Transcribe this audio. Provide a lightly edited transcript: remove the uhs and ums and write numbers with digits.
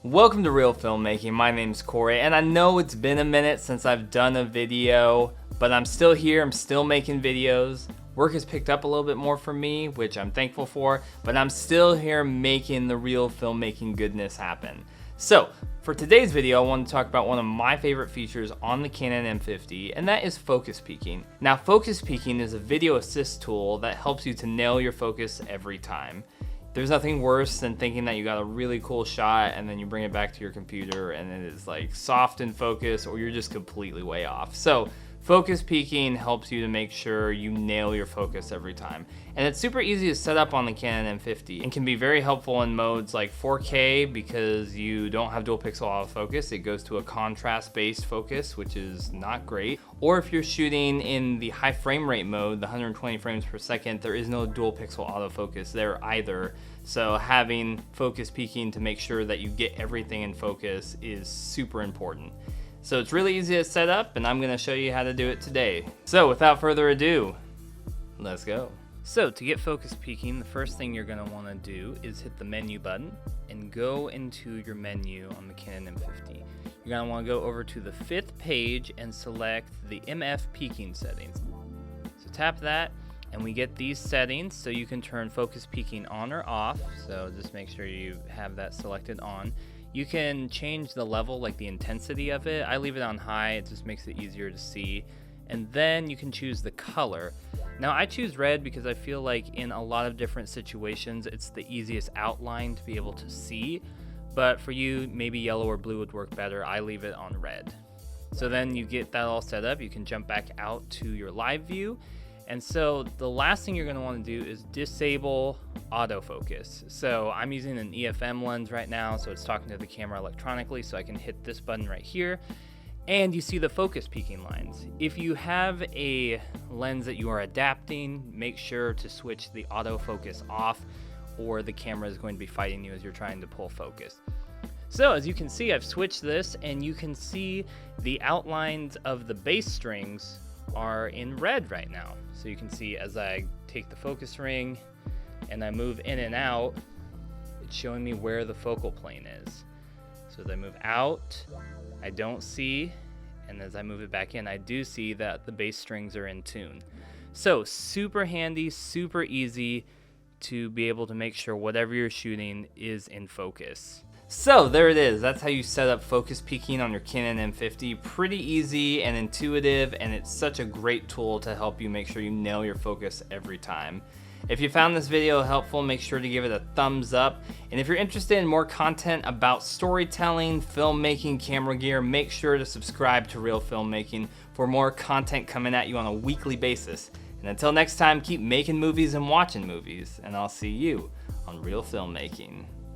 Welcome to Reel Filmmaking. My name's Corey, and I know it's been a minute since I've done a video, but I'm still here. I'm still making videos. Work has picked up a little bit more for me, which I'm thankful for, but I'm still here making the real filmmaking goodness happen. So, for today's video, I want to talk about one of my favorite features on the Canon M50, and that is focus peaking. Now, focus peaking is a video assist tool that helps you to nail your focus every time. There's nothing worse than thinking that you got a really cool shot and then you bring it back to your computer and it is like soft in focus or you're just completely way off. So focus peaking helps you to make sure you nail your focus every time. And it's super easy to set up on the Canon M50 and can be very helpful in modes like 4K because you don't have dual pixel autofocus. It goes to a contrast based focus, which is not great. Or if you're shooting in the high frame rate mode, the 120 frames per second, there is no dual pixel autofocus there either. So having focus peaking to make sure that you get everything in focus is super important. So it's really easy to set up, and I'm gonna show you how to do it today. So without further ado, let's go. So to get focus peaking, the first thing you're gonna wanna do is hit the menu button and go into your menu on the Canon M50. You're gonna wanna go over to the 5th page and select the MF peaking settings. So tap that, and we get these settings so you can turn focus peaking on or off. So just make sure you have that selected on. You can change the level, like the intensity of it. I leave it on high, it just makes it easier to see. And then you can choose the color. Now I choose red because I feel like in a lot of different situations, it's the easiest outline to be able to see. But for you, maybe yellow or blue would work better. I leave it on red. So then you get that all set up, you can jump back out to your live view. And so the last thing you're gonna wanna do is disable autofocus. So I'm using an EFM lens right now, so it's talking to the camera electronically, so I can hit this button right here, and you see the focus peaking lines. If you have a lens that you are adapting, make sure to switch the autofocus off, or the camera is going to be fighting you as you're trying to pull focus. So as you can see, I've switched this, and you can see the outlines of the bass strings are in red right now. So you can see as I take the focus ring and I move in and out, it's showing me where the focal plane is. So as I move out, I don't see, and as I move it back in, I do see that the bass strings are in tune. So super handy, super easy to be able to make sure whatever you're shooting is in focus. So there it is. That's how you set up focus peaking on your Canon M50. Pretty easy and intuitive, and it's such a great tool to help you make sure you nail your focus every time. If you found this video helpful, make sure to give it a thumbs up. And if you're interested in more content about storytelling, filmmaking, camera gear, make sure to subscribe to Reel Filmmaking for more content coming at you on a weekly basis. And until next time, keep making movies and watching movies, and I'll see you on Reel Filmmaking.